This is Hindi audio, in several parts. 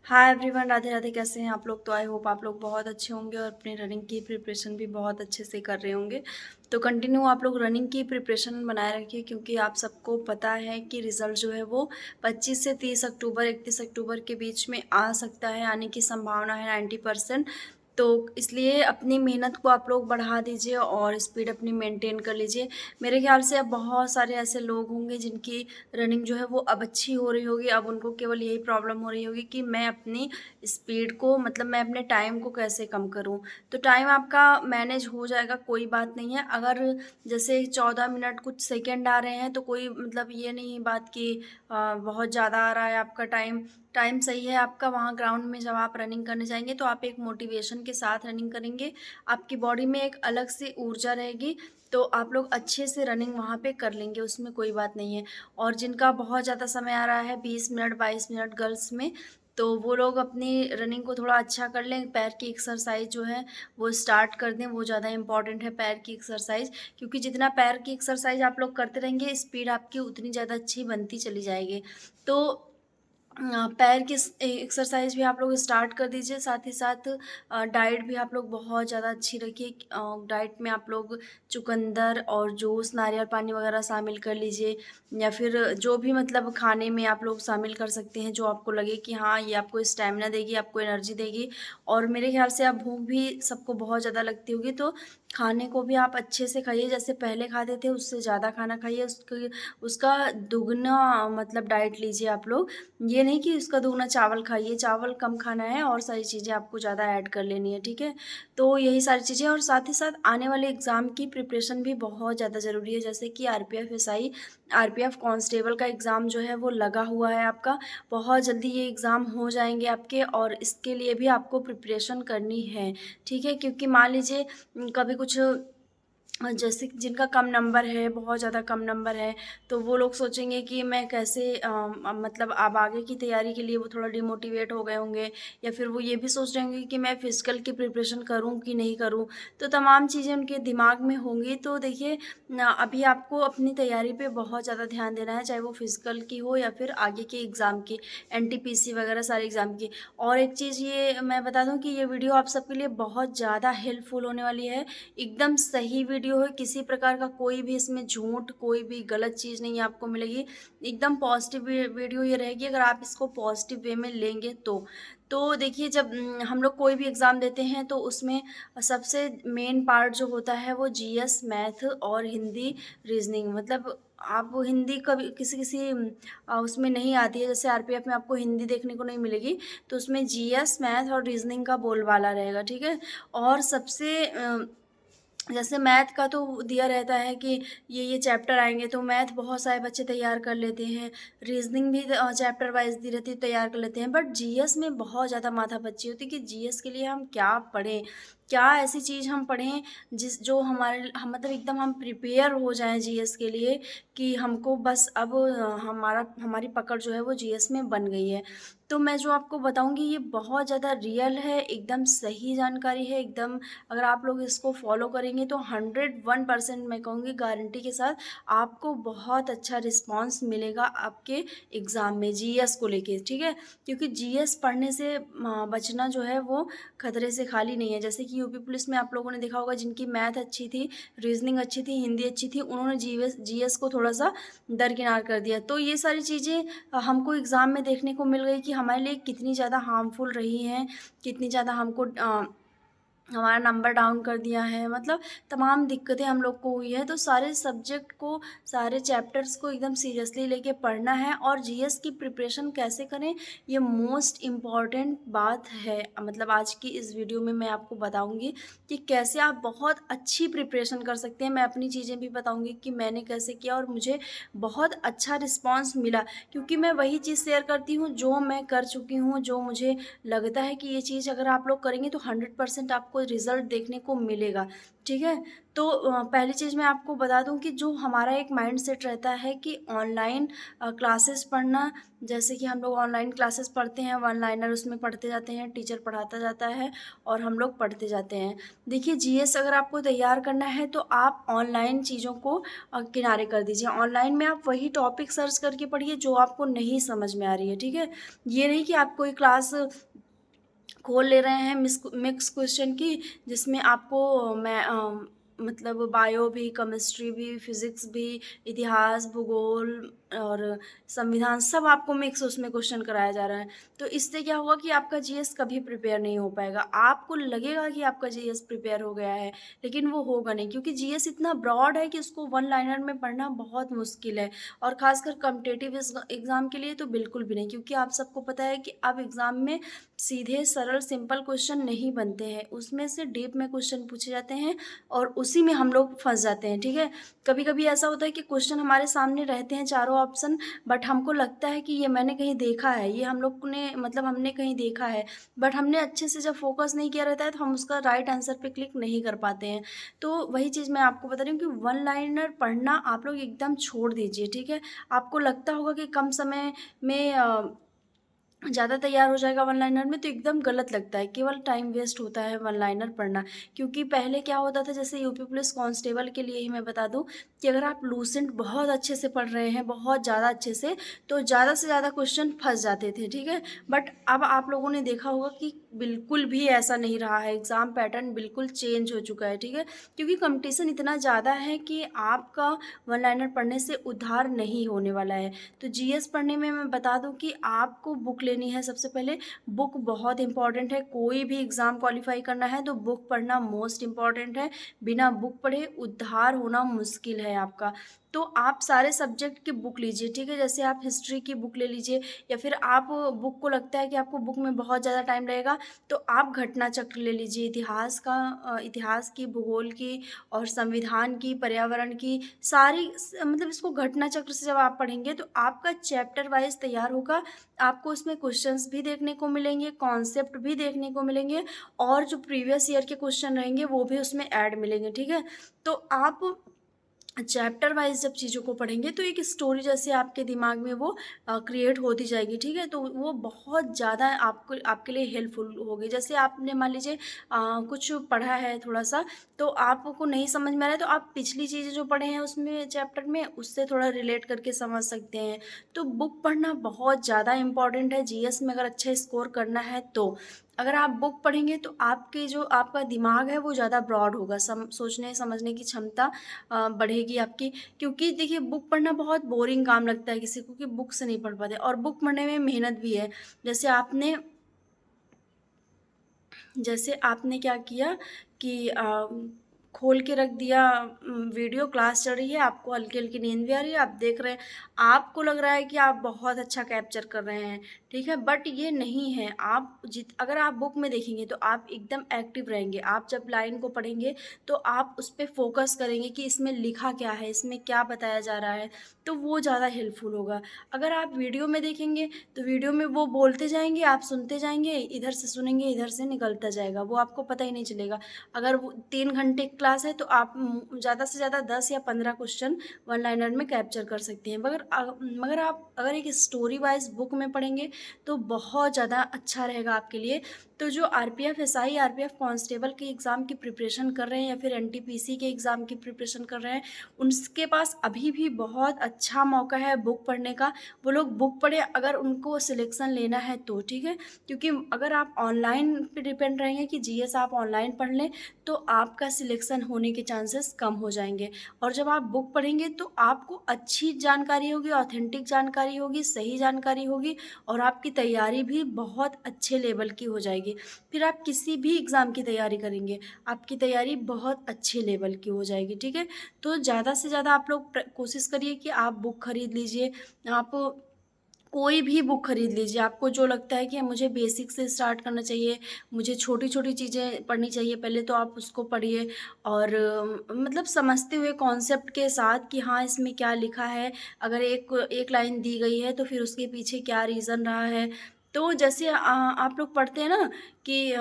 Hi everyone, Radhe Radhe. कैसे हैं आप लोग? तो आई होप आप लोग बहुत अच्छे होंगे और अपनी रनिंग की प्रिपरेशन भी बहुत अच्छे से कर रहे होंगे। तो कंटिन्यू आप लोग रनिंग की प्रिपरेशन बनाए रखिए, क्योंकि आप सबको पता है कि रिज़ल्ट जो है वो 25 से 30 अक्टूबर 31 अक्टूबर के बीच में आ सकता है, आने की संभावना है 90%। तो इसलिए अपनी मेहनत को आप लोग बढ़ा दीजिए और स्पीड अपनी मेंटेन कर लीजिए। मेरे ख्याल से अब बहुत सारे ऐसे लोग होंगे जिनकी रनिंग जो है वो अब अच्छी हो रही होगी। अब उनको केवल यही प्रॉब्लम हो रही होगी कि मैं अपनी स्पीड को, मतलब मैं अपने टाइम को कैसे कम करूं। तो टाइम आपका मैनेज हो जाएगा, कोई बात नहीं है। अगर जैसे 14 मिनट कुछ सेकंड आ रहे हैं तो कोई मतलब ये नहीं बात कि बहुत ज़्यादा आ रहा है आपका टाइम। टाइम सही है आपका। वहाँ ग्राउंड में जब आप रनिंग करने जाएंगे तो आप एक मोटिवेशन के साथ रनिंग करेंगे, आपकी बॉडी में एक अलग सी ऊर्जा रहेगी, तो आप लोग अच्छे से रनिंग वहाँ पे कर लेंगे, उसमें कोई बात नहीं है। और जिनका बहुत ज़्यादा समय आ रहा है 20 मिनट 22 मिनट गर्ल्स में, तो वो लोग अपनी रनिंग को थोड़ा अच्छा कर लें। पैर की एक्सरसाइज जो है वो स्टार्ट कर दें, वो ज़्यादा इंपॉर्टेंट है पैर की एक्सरसाइज। क्योंकि जितना पैर की एक्सरसाइज आप लोग करते रहेंगे, स्पीड आपकी उतनी ज़्यादा अच्छी बनती चली जाएगी। तो पैर की एक्सरसाइज भी आप लोग स्टार्ट कर दीजिए। साथ ही साथ डाइट भी आप लोग बहुत ज़्यादा अच्छी रखिए। डाइट में आप लोग चुकंदर और जूस, नारियल पानी वगैरह शामिल कर लीजिए, या फिर जो भी मतलब खाने में आप लोग शामिल कर सकते हैं जो आपको लगे कि हाँ ये आपको स्टैमिना देगी, आपको एनर्जी देगी। और मेरे ख्याल से अब भूख भी सबको बहुत ज़्यादा लगती होगी, तो खाने को भी आप अच्छे से खाइए। जैसे पहले खाते थे उससे ज़्यादा खाना खाइए, उसका दुगना मतलब डाइट लीजिए आप लोग। ये नहीं कि उसका दुगना चावल खाइए, चावल कम खाना है और सारी चीज़ें आपको ज़्यादा ऐड कर लेनी है, ठीक है। तो यही सारी चीज़ें, और साथ ही साथ आने वाले एग्ज़ाम की प्रिपरेशन भी बहुत ज़्यादा ज़रूरी है। जैसे कि आरपीएफ एसआई, आरपीएफ कांस्टेबल का एग्ज़ाम जो है वो लगा हुआ है आपका। बहुत जल्दी ये एग्ज़ाम हो जाएंगे आपके, और इसके लिए भी आपको प्रिपरेशन करनी है, ठीक है। क्योंकि मान लीजिए कभी कुछ जैसे जिनका कम नंबर है, बहुत ज़्यादा कम नंबर है, तो वो लोग सोचेंगे कि मैं कैसे मतलब अब आगे की तैयारी के लिए वो थोड़ा डिमोटिवेट हो गए होंगे, या फिर वो ये भी सोच रहे होंगे कि मैं फिजिकल की प्रिपरेशन करूं कि नहीं करूं। तो तमाम चीज़ें उनके दिमाग में होंगी। तो देखिए अभी आपको अपनी तैयारी पे बहुत ज़्यादा ध्यान देना है, चाहे वो फिजिकल की हो या फिर आगे के एग्ज़ाम की, एनटीपीसी वगैरह सारे एग्ज़ाम की। और एक चीज़ ये मैं बता दूं कि ये वीडियो आप सबके लिए बहुत ज़्यादा हेल्पफुल होने वाली है। एकदम सही वीडियो है, किसी प्रकार का कोई भी इसमें झूठ, कोई भी गलत चीज़ नहीं आपको मिलेगी। एकदम पॉजिटिव वीडियो ये रहेगी, अगर आप इसको पॉजिटिव वे में लेंगे तो देखिए जब हम लोग कोई भी एग्ज़ाम देते हैं तो उसमें सबसे मेन पार्ट जो होता है वो जीएस, मैथ और हिंदी, रीजनिंग। मतलब आप हिंदी कभी किसी किसी उसमें नहीं आती है, जैसे आरपीएफ में आपको हिंदी देखने को नहीं मिलेगी, तो उसमें जीएस, मैथ और रीजनिंग का बोलबाला रहेगा, ठीक है। और सबसे जैसे मैथ का तो दिया रहता है कि ये चैप्टर आएंगे, तो मैथ बहुत सारे बच्चे तैयार कर लेते हैं। रीजनिंग भी चैप्टर वाइज दी रहती है, तैयार कर लेते हैं। बट जीएस में बहुत ज़्यादा माथापच्ची होती है कि जीएस के लिए हम क्या पढ़ें, क्या ऐसी चीज़ हम पढ़ें जिस जो हमारे हम मतलब एकदम हम प्रिपेयर हो जाएं जीएस के लिए, कि हमको बस अब हमारी पकड़ जो है वो जीएस में बन गई है। तो मैं जो आपको बताऊंगी ये बहुत ज़्यादा रियल है, एकदम सही जानकारी है, एकदम अगर आप लोग इसको फॉलो करेंगे तो 101% मैं कहूँगी गारंटी के साथ आपको बहुत अच्छा रिस्पांस मिलेगा आपके एग्ज़ाम में जीएस को लेके, ठीक है। क्योंकि जीएस पढ़ने से बचना जो है वो खतरे से खाली नहीं है। जैसे कि यूपी पुलिस में आप लोगों ने देखा होगा, जिनकी मैथ अच्छी थी, रीजनिंग अच्छी थी, हिंदी अच्छी थी, उन्होंने जीएस को थोड़ा सा दरकिनार कर दिया। तो ये सारी चीज़ें हमको एग्ज़ाम में देखने को मिल गई कि हमारे लिए कितनी ज़्यादा हार्मफुल रही हैं, कितनी ज़्यादा हमको हमारा नंबर डाउन कर दिया है। मतलब तमाम दिक्कतें हम लोग को हुई है। तो सारे सब्जेक्ट को, सारे चैप्टर्स को एकदम सीरियसली लेके पढ़ना है। और जीएस की प्रिपरेशन कैसे करें, ये मोस्ट इम्पॉर्टेंट बात है। मतलब आज की इस वीडियो में मैं आपको बताऊंगी कि कैसे आप बहुत अच्छी प्रिपरेशन कर सकते हैं। मैं अपनी चीज़ें भी बताऊंगी कि मैंने कैसे किया और मुझे बहुत अच्छा रिस्पॉन्स मिला, क्योंकि मैं वही चीज़ शेयर करती हूँ जो मैं कर चुकी हूँ, जो मुझे लगता है कि ये चीज़ अगर आप लोग करेंगे तो 100% आपको आपको रिज़ल्ट देखने को मिलेगा, ठीक है। तो पहली चीज़ मैं आपको बता दूं कि जो हमारा एक माइंडसेट रहता है कि ऑनलाइन क्लासेस पढ़ना, जैसे कि हम लोग ऑनलाइन क्लासेस पढ़ते हैं, वन लाइनर उसमें पढ़ते जाते हैं, टीचर पढ़ाता जाता है और हम लोग पढ़ते जाते हैं। देखिए जीएस अगर आपको तैयार करना है तो आप ऑनलाइन चीज़ों को किनारे कर दीजिए। ऑनलाइन में आप वही टॉपिक सर्च करके पढ़िए जो आपको नहीं समझ में आ रही है, ठीक है। ये नहीं कि आप कोई क्लास खोल ले रहे हैं मिक्स क्वेश्चन की, जिसमें आपको मतलब बायो भी, केमिस्ट्री भी, फिजिक्स भी, इतिहास, भूगोल और संविधान सब आपको मिक्स उसमें क्वेश्चन कराया जा रहा है। तो इससे क्या होगा कि आपका जीएस कभी प्रिपेयर नहीं हो पाएगा। आपको लगेगा कि आपका जीएस प्रिपेयर हो गया है, लेकिन वो होगा नहीं, क्योंकि जीएस इतना ब्रॉड है कि उसको वन लाइनर में पढ़ना बहुत मुश्किल है। और खासकर कॉम्पिटिटिव एग्ज़ाम के लिए तो बिल्कुल भी नहीं, क्योंकि आप सबको पता है कि अब एग्ज़ाम में सीधे सरल सिंपल क्वेश्चन नहीं बनते हैं, उसमें से डीप में क्वेश्चन पूछे जाते हैं और उसी में हम लोग फंस जाते हैं, ठीक है। कभी कभी ऐसा होता है कि क्वेश्चन हमारे सामने रहते हैं चारों ऑप्शन, बट हमको लगता है कि ये मैंने कहीं देखा है, ये हम लोग ने मतलब हमने कहीं देखा है, बट हमने अच्छे से जब फोकस नहीं किया रहता है तो हम उसका राइट आंसर पे क्लिक नहीं कर पाते हैं। तो वही चीज़ मैं आपको बता रही हूँ कि वन लाइनर पढ़ना आप लोग एकदम छोड़ दीजिए, ठीक है। आपको लगता होगा कि कम समय में ज़्यादा तैयार हो जाएगा वन लाइनर में, तो एकदम गलत लगता है, केवल टाइम वेस्ट होता है वन लाइनर पढ़ना। क्योंकि पहले क्या होता था, जैसे यूपी पुलिस कांस्टेबल के लिए ही मैं बता दूं कि अगर आप लूसेंट बहुत अच्छे से पढ़ रहे हैं, बहुत ज़्यादा अच्छे से ज़्यादा क्वेश्चन फंस जाते थे, ठीक है। बट अब आप लोगों ने देखा होगा कि बिल्कुल भी ऐसा नहीं रहा है, एग्ज़ाम पैटर्न बिल्कुल चेंज हो चुका है, ठीक है। क्योंकि कंपटीशन इतना ज़्यादा है कि आपका वन लाइनर पढ़ने से उद्धार नहीं होने वाला है। तो जीएस पढ़ने में मैं बता दूं कि आपको बुक लेनी है। सबसे पहले बुक बहुत इंपॉर्टेंट है, कोई भी एग्ज़ाम क्वालिफाई करना है तो बुक पढ़ना मोस्ट इम्पॉर्टेंट है। बिना बुक पढ़े उद्धार होना मुश्किल है आपका। तो आप सारे सब्जेक्ट की बुक लीजिए, ठीक है। जैसे आप हिस्ट्री की बुक ले लीजिए, या फिर आप बुक को लगता है कि आपको बुक में बहुत ज़्यादा टाइम लगेगा तो आप घटना चक्र ले लीजिए, इतिहास की, भूगोल की और संविधान की, पर्यावरण की, सारी मतलब इसको घटना चक्र से जब आप पढ़ेंगे तो आपका चैप्टर वाइज तैयार होगा। आपको उसमें क्वेश्चंस भी देखने को मिलेंगे, कॉन्सेप्ट भी देखने को मिलेंगे और जो प्रीवियस ईयर के क्वेश्चन रहेंगे वो भी उसमें ऐड मिलेंगे, ठीक है। तो आप चैप्टर वाइज जब चीज़ों को पढ़ेंगे तो एक स्टोरी जैसे आपके दिमाग में वो क्रिएट होती जाएगी, ठीक है। तो वो बहुत ज़्यादा आपको आपके लिए हेल्पफुल होगी। जैसे आपने मान लीजिए कुछ पढ़ा है थोड़ा सा, तो आपको नहीं समझ में आ रहा है, तो आप पिछली चीज़ें जो पढ़े हैं उसमें चैप्टर में उससे थोड़ा रिलेट करके समझ सकते हैं। तो बुक पढ़ना बहुत ज़्यादा इंपॉर्टेंट है जीएस में अगर अच्छा स्कोर करना है तो। अगर आप बुक पढ़ेंगे तो आपके जो आपका दिमाग है वो ज़्यादा ब्रॉड होगा, सोचने समझने की क्षमता बढ़ेगी आपकी। क्योंकि देखिए बुक पढ़ना बहुत बोरिंग काम लगता है किसी को कि बुक से नहीं पढ़ पाते, और बुक पढ़ने में मेहनत भी है। जैसे आपने क्या किया कि खोल के रख दिया, वीडियो क्लास चल रही है, आपको हल्की हल्की नींद भी आ रही है, आप देख रहे हैं, आपको लग रहा है कि आप बहुत अच्छा कैप्चर कर रहे हैं, ठीक है। बट ये नहीं है। अगर आप बुक में देखेंगे तो आप एकदम एक्टिव रहेंगे। आप जब लाइन को पढ़ेंगे तो आप उस पर फोकस करेंगे कि इसमें लिखा क्या है, इसमें क्या बताया जा रहा है, तो वो ज़्यादा हेल्पफुल होगा। अगर आप वीडियो में देखेंगे तो वीडियो में वो बोलते जाएंगे, आप सुनते जाएंगे, इधर से सुनेंगे इधर से निकलता जाएगा, वो आपको पता ही नहीं चलेगा। अगर वो 3 घंटे क्लास है तो आप ज़्यादा से ज़्यादा 10 या 15 क्वेश्चन वन लाइनर में कैप्चर कर सकते हैं। मगर आप अगर एक स्टोरी वाइज बुक में पढ़ेंगे तो बहुत ज़्यादा अच्छा रहेगा आपके लिए। तो जो आरपीएफ एसआई, आरपीएफ कांस्टेबल के एग्ज़ाम की प्रिपरेशन कर रहे हैं या फिर एनटीपीसी के एग्ज़ाम की प्रिपरेशन कर रहे हैं, उनके पास अभी भी बहुत अच्छा मौका है बुक पढ़ने का। वो लोग बुक पढ़े अगर उनको सिलेक्शन लेना है तो, ठीक है। क्योंकि अगर आप ऑनलाइन पे डिपेंड रहेंगे कि जीएस आप ऑनलाइन पढ़ लें तो आपका सिलेक्शन होने के चांसेस कम हो जाएंगे। और जब आप बुक पढ़ेंगे तो आपको अच्छी जानकारी होगी, ऑथेंटिक जानकारी होगी, सही जानकारी होगी और आपकी तैयारी भी बहुत अच्छे लेवल की हो जाएगी। फिर आप किसी भी एग्ज़ाम की तैयारी करेंगे, आपकी तैयारी बहुत अच्छे लेवल की हो जाएगी, ठीक है। तो ज़्यादा से ज़्यादा आप लोग कोशिश करिए कि आप बुक खरीद लीजिए। आप कोई भी बुक खरीद लीजिए, आपको जो लगता है कि मुझे बेसिक से स्टार्ट करना चाहिए, मुझे छोटी छोटी चीज़ें पढ़नी चाहिए पहले, तो आप उसको पढ़िए। और मतलब समझते हुए कॉन्सेप्ट के साथ कि हाँ इसमें क्या लिखा है, अगर एक एक लाइन दी गई है तो फिर उसके पीछे क्या रीज़न रहा है। तो जैसे आप लोग पढ़ते हैं ना कि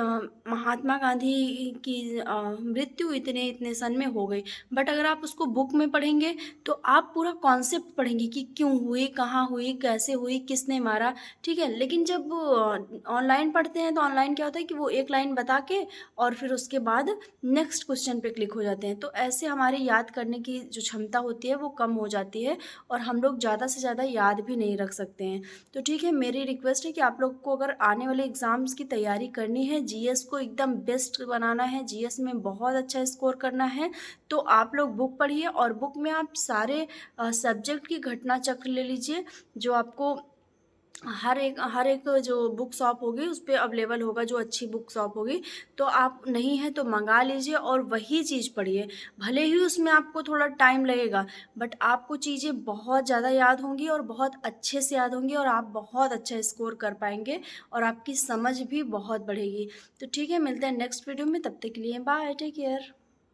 महात्मा गांधी की मृत्यु इतने इतने सन में हो गई, बट अगर आप उसको बुक में पढ़ेंगे तो आप पूरा कॉन्सेप्ट पढ़ेंगे कि क्यों हुई, कहाँ हुई, कैसे हुई, किसने मारा, ठीक है। लेकिन जब ऑनलाइन पढ़ते हैं तो ऑनलाइन क्या होता है कि वो एक लाइन बता के और फिर उसके बाद नेक्स्ट क्वेश्चन पे क्लिक हो जाते हैं, तो ऐसे हमारी याद करने की जो क्षमता होती है वो कम हो जाती है और हम लोग ज़्यादा से ज़्यादा याद भी नहीं रख सकते हैं। तो ठीक है, मेरी रिक्वेस्ट है कि आप लोग को अगर आने वाले एग्ज़ाम्स की तैयारी करनी है, जीएस को एकदम बेस्ट बनाना है, जीएस में बहुत अच्छा स्कोर करना है, तो आप लोग बुक पढ़िए और बुक में आप सारे सब्जेक्ट की घटना चक्र ले लीजिए, जो आपको हर एक जो बुक शॉप होगी उस पे अवेलेबल होगा, जो अच्छी बुक शॉप होगी। तो आप नहीं है तो मंगा लीजिए और वही चीज़ पढ़िए। भले ही उसमें आपको थोड़ा टाइम लगेगा, बट आपको चीज़ें बहुत ज़्यादा याद होंगी और बहुत अच्छे से याद होंगी और आप बहुत अच्छा स्कोर कर पाएंगे और आपकी समझ भी बहुत बढ़ेगी। तो ठीक है, मिलते हैं नेक्स्ट वीडियो में, तब तक के लिए बाय, टेक केयर।